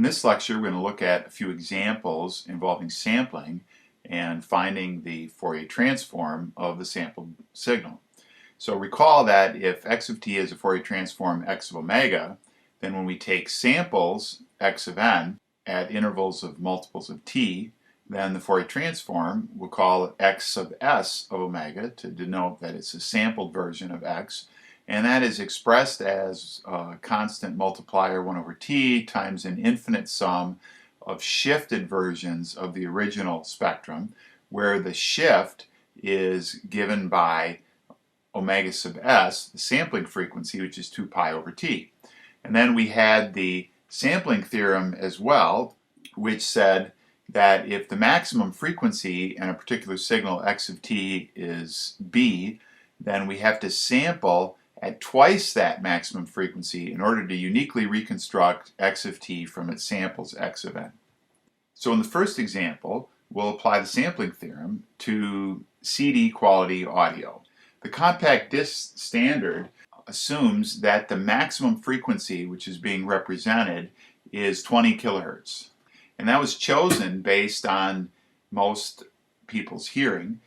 In this lecture, we're going to look at a few examples involving sampling and finding the Fourier transform of the sampled signal. So recall that if x of t is a Fourier transform x of omega, then when we take samples x of n at intervals of multiples of t, then the Fourier transform we'll call x of s of omega to denote that it's a sampled version of x. And that is expressed as a constant multiplier 1 over t times an infinite sum of shifted versions of the original spectrum, where the shift is given by omega sub s, the sampling frequency, which is 2 pi over t. And then we had the sampling theorem as well, which said that if the maximum frequency in a particular signal x of t is b, then we have to sample at twice that maximum frequency in order to uniquely reconstruct x of t from its samples x of n. So in the first example, we'll apply the sampling theorem to CD quality audio. The compact disc standard assumes that the maximum frequency which is being represented is 20 kilohertz. And that was chosen based on most people's hearing.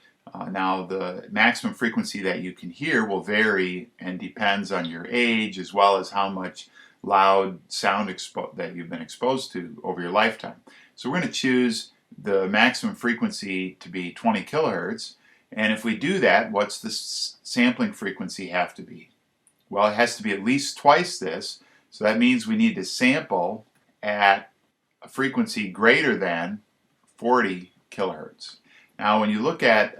Now the maximum frequency that you can hear will vary and depends on your age as well as how much loud sound that you've been exposed to over your lifetime. So we're going to choose the maximum frequency to be 20 kilohertz, and if we do that, what's the sampling frequency have to be? Well, it has to be at least twice this, so that means we need to sample at a frequency greater than 40 kilohertz. Now, when you look at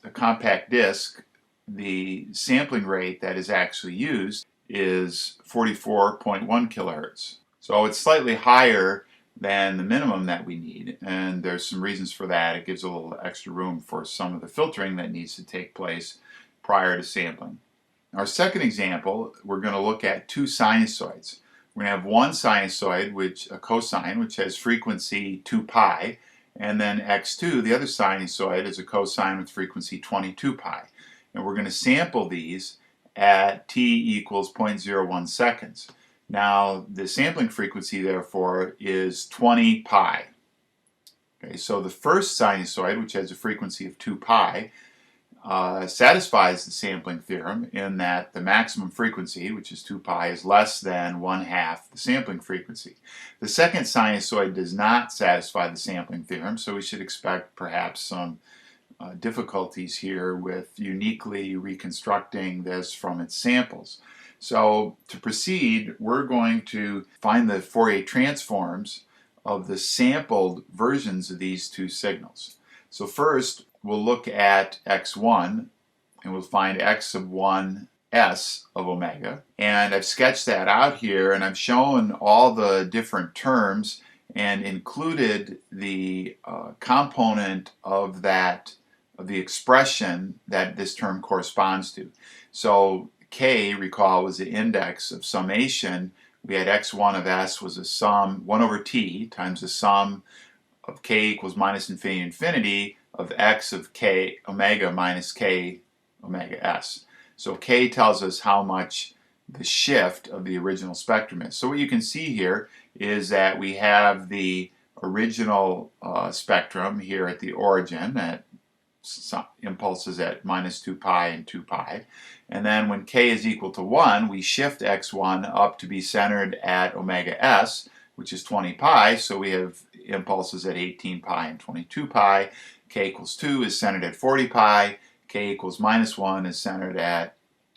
a compact disc, the sampling rate that is actually used is 44.1 kilohertz. So it's slightly higher than the minimum that we need, and there's some reasons for that. It gives a little extra room for some of the filtering that needs to take place prior to sampling. Our second example, we're going to look at two sinusoids. We're going to have one sinusoid, a cosine, which has frequency 2 pi, and then x2, the other sinusoid, is a cosine with frequency 22 pi. And we're going to sample these at t equals 0.01 seconds. Now, the sampling frequency, therefore, is 20 pi. Okay, so the first sinusoid, which has a frequency of 2 pi, satisfies the sampling theorem in that the maximum frequency, which is 2 pi, is less than 1/2 the sampling frequency. The second sinusoid does not satisfy the sampling theorem, so we should expect perhaps some difficulties here with uniquely reconstructing this from its samples. So to proceed, we're going to find the Fourier transforms of the sampled versions of these two signals. So first, we'll look at x1 and we'll find x of 1s of omega. And I've sketched that out here and I've shown all the different terms and included the component of the expression that this term corresponds to. So k, recall, was the index of summation. We had x1 of s was a sum 1 over t times the sum of k equals minus infinity to infinity of x of k omega minus k omega s. So k tells us how much the shift of the original spectrum is. So what you can see here is that we have the original spectrum here at the origin at impulses at minus 2 pi and 2 pi. And then when k is equal to 1, we shift x1 up to be centered at omega s, which is 20 pi. So we have impulses at 18 pi and 22 pi. K equals 2 is centered at 40 pi. K equals minus 1 is centered at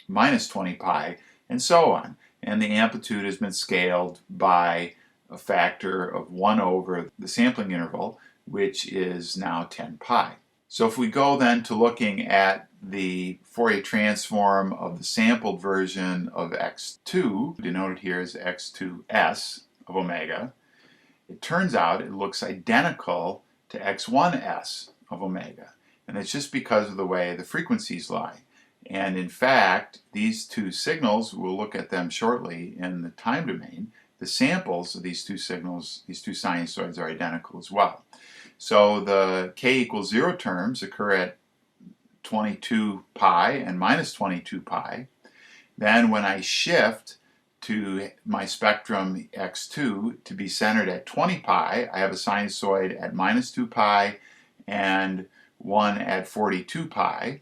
minus 20 pi, and so on. And the amplitude has been scaled by a factor of 1 over the sampling interval, which is now 10 pi. So if we go then to looking at the Fourier transform of the sampled version of x2, denoted here as x2s of omega, it turns out it looks identical to x1s of omega. And it's just because of the way the frequencies lie. And in fact, these two signals, we'll look at them shortly in the time domain, the samples of these two signals, these two sinusoids, are identical as well. So the k equals 0 terms occur at 22 pi and minus 22 pi. Then when I shift to my spectrum x2 to be centered at 20 pi. I have a sinusoid at minus 2 pi and one at 42 pi.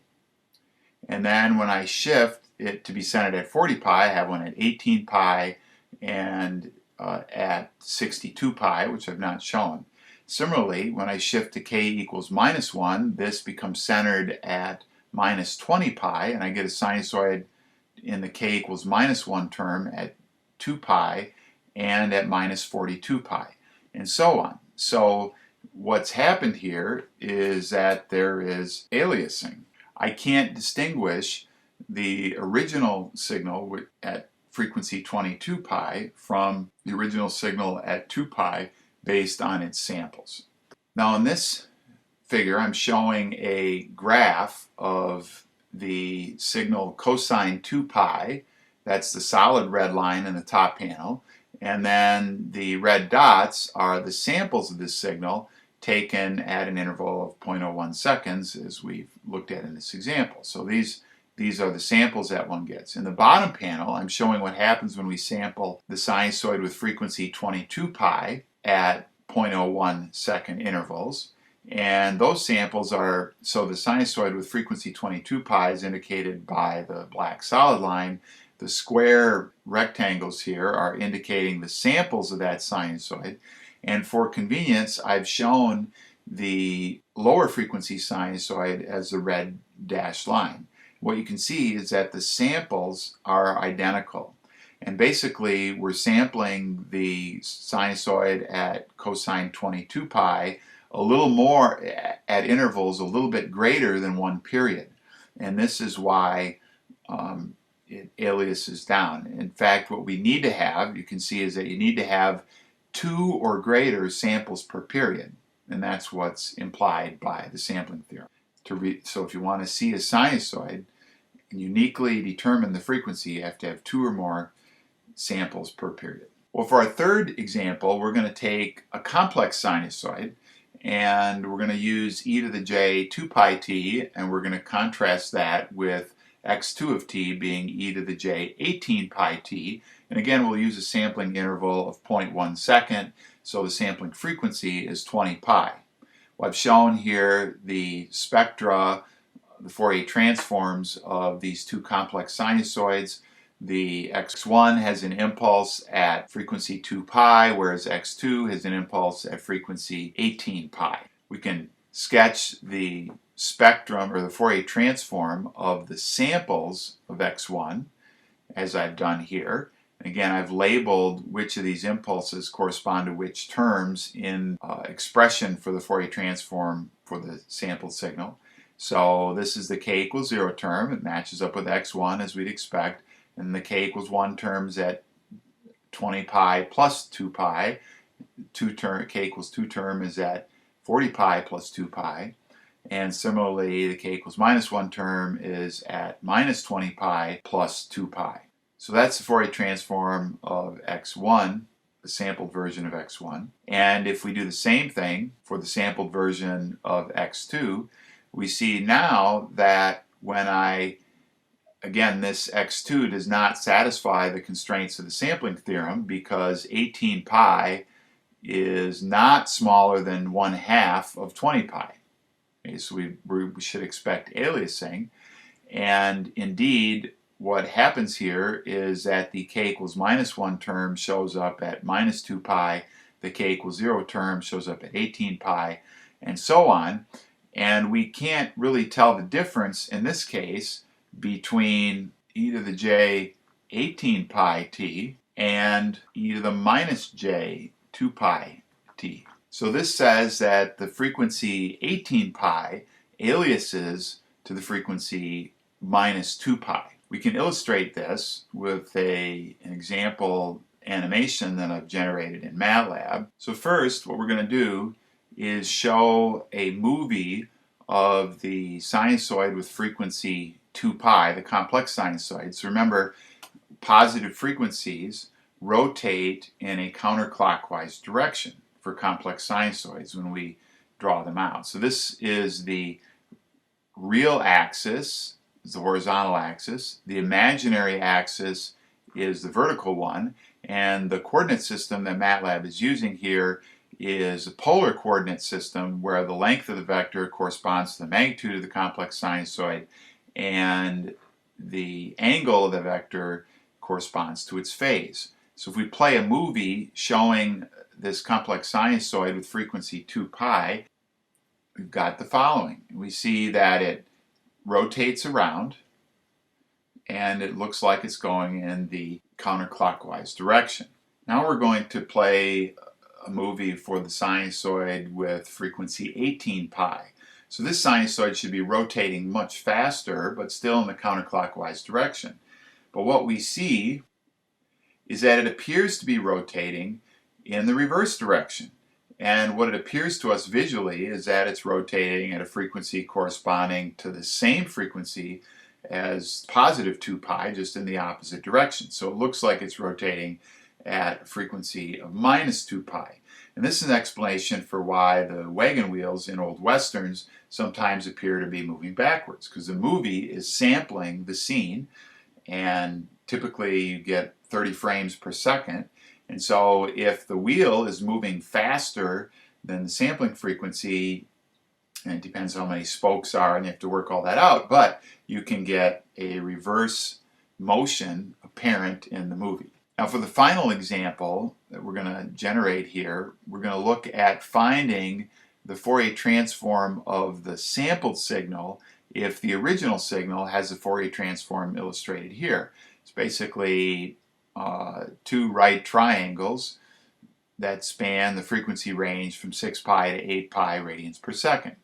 And then when I shift it to be centered at 40 pi, I have one at 18 pi and at 62 pi, which I've not shown. Similarly, when I shift to k equals minus 1, this becomes centered at minus 20 pi, and I get a sinusoid in the k equals minus 1 term at 2 pi and at minus 42 pi, and so on. So what's happened here is that there is aliasing. I can't distinguish the original signal at frequency 22 pi from the original signal at 2 pi based on its samples. Now in this figure I'm showing a graph of the signal cosine 2 pi. That's the solid red line in the top panel, and then the red dots are the samples of this signal taken at an interval of 0.01 seconds, as we've looked at in this example. So these are the samples that one gets. In the bottom panel, I'm showing what happens when we sample the sinusoid with frequency 22 pi at 0.01 second intervals. And those samples are, so the sinusoid with frequency 22 pi is indicated by the black solid line. The square rectangles here are indicating the samples of that sinusoid. And for convenience, I've shown the lower frequency sinusoid as the red dashed line. What you can see is that the samples are identical. And basically, we're sampling the sinusoid at cosine 22 pi a little more at intervals a little bit greater than 1 period. And this is why it aliases down. In fact, what we need to have, you can see, is that you need to have 2 or greater samples per period. And that's what's implied by the sampling theorem. So if you want to see a sinusoid and uniquely determine the frequency, you have to have 2 or more samples per period. Well, for our third example, we're going to take a complex sinusoid, and we're going to use e to the j 2 pi t, and we're going to contrast that with x2 of t being e to the j 18 pi t. And again, we'll use a sampling interval of 0.1 second, so the sampling frequency is 20 pi. Well, I've shown here the spectra, the Fourier transforms of these two complex sinusoids. The x1 has an impulse at frequency 2 pi, whereas x2 has an impulse at frequency 18 pi. We can sketch the spectrum or the Fourier transform of the samples of x1 as I've done here. Again, I've labeled which of these impulses correspond to which terms in expression for the Fourier transform for the sampled signal. So this is the k equals 0 term. It matches up with x1 as we'd expect. And the k equals 1 terms at 20 pi plus 2 pi. K equals 2 term is at 40 pi plus 2 pi. And similarly, the k equals minus 1 term is at minus 20 pi plus 2 pi. So that's the Fourier transform of x1, the sampled version of x1. And if we do the same thing for the sampled version of x2, we see now that when again, this x2 does not satisfy the constraints of the sampling theorem because 18 pi is not smaller than 1/2 of 20 pi. Okay, so we should expect aliasing. And indeed, what happens here is that the k equals minus 1 term shows up at minus 2 pi, the k equals 0 term shows up at 18 pi, and so on. And we can't really tell the difference in this case between e to the j 18 pi t and e to the minus j 2 pi t. So this says that the frequency 18 pi aliases to the frequency minus 2 pi. We can illustrate this with an example animation that I've generated in MATLAB. So first, what we're going to do is show a movie of the sinusoid with frequency 2 pi, the complex sinusoid. So remember, positive frequencies rotate in a counterclockwise direction for complex sinusoids when we draw them out. So this is the real axis, is the horizontal axis. The imaginary axis is the vertical one, and the coordinate system that MATLAB is using here is a polar coordinate system where the length of the vector corresponds to the magnitude of the complex sinusoid and the angle of the vector corresponds to its phase. So if we play a movie showing this complex sinusoid with frequency 2 pi, we've got the following. We see that it rotates around and it looks like it's going in the counterclockwise direction. Now we're going to play a movie for the sinusoid with frequency 18 pi. So this sinusoid should be rotating much faster, but still in the counterclockwise direction. But what we see is that it appears to be rotating in the reverse direction. And what it appears to us visually is that it's rotating at a frequency corresponding to the same frequency as positive 2 pi, just in the opposite direction. So it looks like it's rotating at a frequency of minus 2 pi. And this is an explanation for why the wagon wheels in old westerns sometimes appear to be moving backwards, because the movie is sampling the scene, and typically you get 30 frames per second. And so if the wheel is moving faster than the sampling frequency, and it depends how many spokes are, and you have to work all that out, but you can get a reverse motion apparent in the movie. Now for the final example that we're going to generate here, we're going to look at finding the Fourier transform of the sampled signal if the original signal has a Fourier transform illustrated here. It's basically two right triangles that span the frequency range from 6 pi to 8 pi radians per second.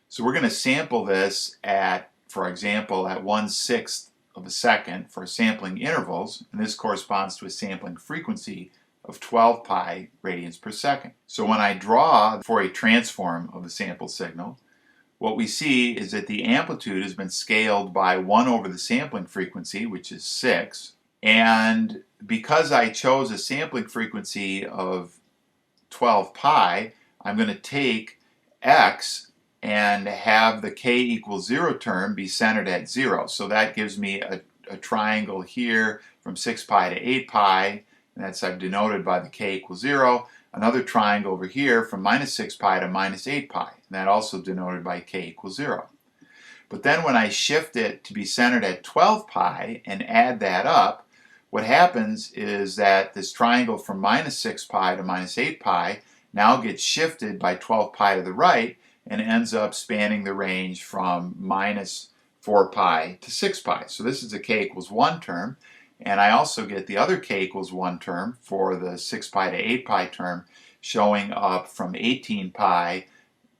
So we're going to sample this at, for example, at 1/6 of a second for sampling intervals, and this corresponds to a sampling frequency of 12 pi radians per second. So when I draw the Fourier transform of the sample signal, what we see is that the amplitude has been scaled by 1 over the sampling frequency, which is 6, and because I chose a sampling frequency of 12 pi, I'm going to take x and have the k equals 0 term be centered at 0. So that gives me a triangle here from 6 pi to 8 pi, and that's I've denoted by the k equals 0. Another triangle over here from minus 6 pi to minus 8 pi, and that also denoted by k equals 0. But then when I shift it to be centered at 12 pi and add that up, what happens is that this triangle from minus 6 pi to minus 8 pi now gets shifted by 12 pi to the right and ends up spanning the range from minus 4 pi to 6 pi. So this is a k equals 1 term, and I also get the other k equals 1 term for the 6 pi to 8 pi term showing up from 18 pi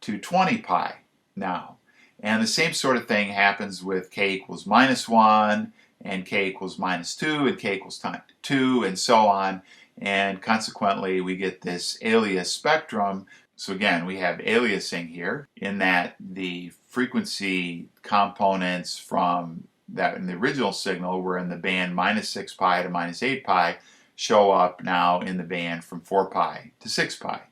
to 20 pi now. And the same sort of thing happens with k equals minus 1 and k equals minus 2 and k equals 2 and so on, and consequently we get this alias spectrum. So again, we have aliasing here in that the frequency components from that in the original signal were in the band minus 6 pi to minus 8 pi show up now in the band from 4 pi to 6 pi.